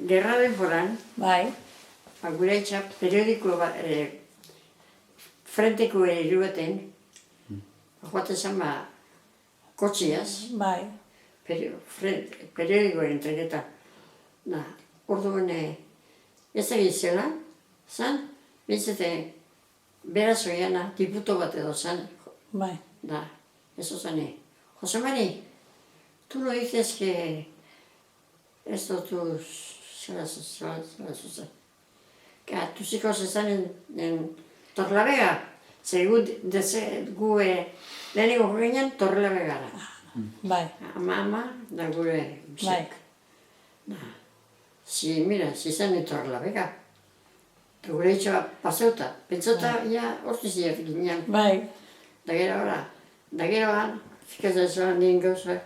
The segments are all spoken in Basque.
gerra denboran, Bai, gure aitza periodiko frenteko hiru baten, joaten zen kotxiaz, bai. periodikoaren treneta. Orduan ez egitzela, zan, bintzete beraz oiana, diputo bat edo zan, Bai. eso zane. Jose Mari, tú no dices que esto que tus hijos están en Torlavega, según gu lehenengo ginen Torlavegara. Bai. Ama da gure Bai. Si, mira, si están en Torlavega, gure itxoa paseuta, pentsota ja hortiziak ginen. Bai. Da geroan, fikatzen zuen nien gauza,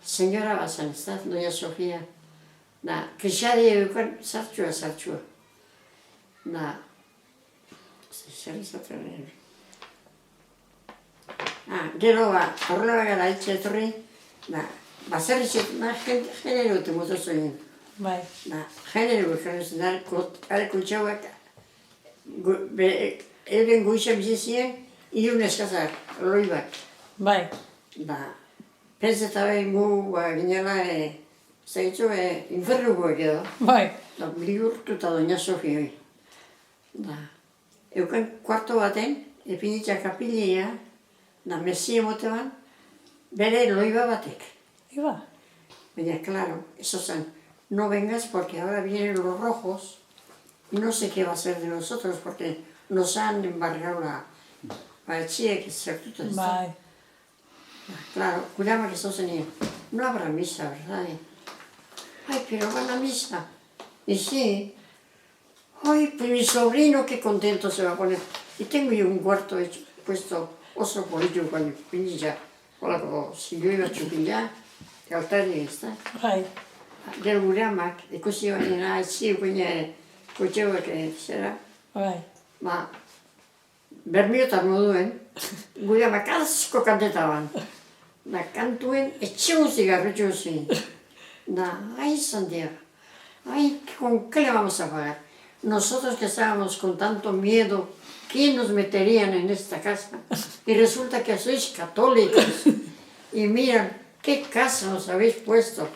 senyora bat zen, ez da, doña Sofia. Krixadi euken sartxua. Zer izaten egin. Gero horrela gara etxe etorri, zer izaten, genero eta motozo egin. Bai. Genero ekarri zen, are kuntxauak, euren goiza bizizien, irun eskazak, loibak. Bai. Pentseta behin gu ginela, zaitxo, infernukoek edo. Bai. Bihurtuta doña Sofia hori. Euken kuarto baten, epinitza kapilea, mesi emotean, bere loiba batek. Iba. Baina, claro, eso zen, no vengas porque ahora vienen los rojos y no sé qué va a ser de nosotros porque nos han embargado la etxiek zertuta ez da. Bai. Claro, cuidamos que eso tenía. No habrá misa, ¿verdad? Ay, pero van a misa. Y sí. Ay, pues mi sobrino qué contento se va a poner. Y tengo yo un cuarto hecho, puesto oso político con pinilla. Hola, como si yo iba a chupillar, que altari está. Bai. Gero gure amak, ikusi baina etxi guine kotxeuak zera. Bai. Bermiotar moduen, gure amak asko kantetaban. Kantuen etxe guzti garritxu guzti. Ay, Santiago, ay, ¿con qué le vamos a pagar? Nosotros que estábamos con tanto miedo, ¿quién nos meterían en esta casa? Y resulta que sois católicos. Y miran, ¿qué casa nos habéis puesto?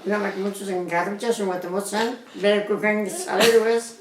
Gure amak muchos engarritxas, sumatemotzan, bere kukan saleruez.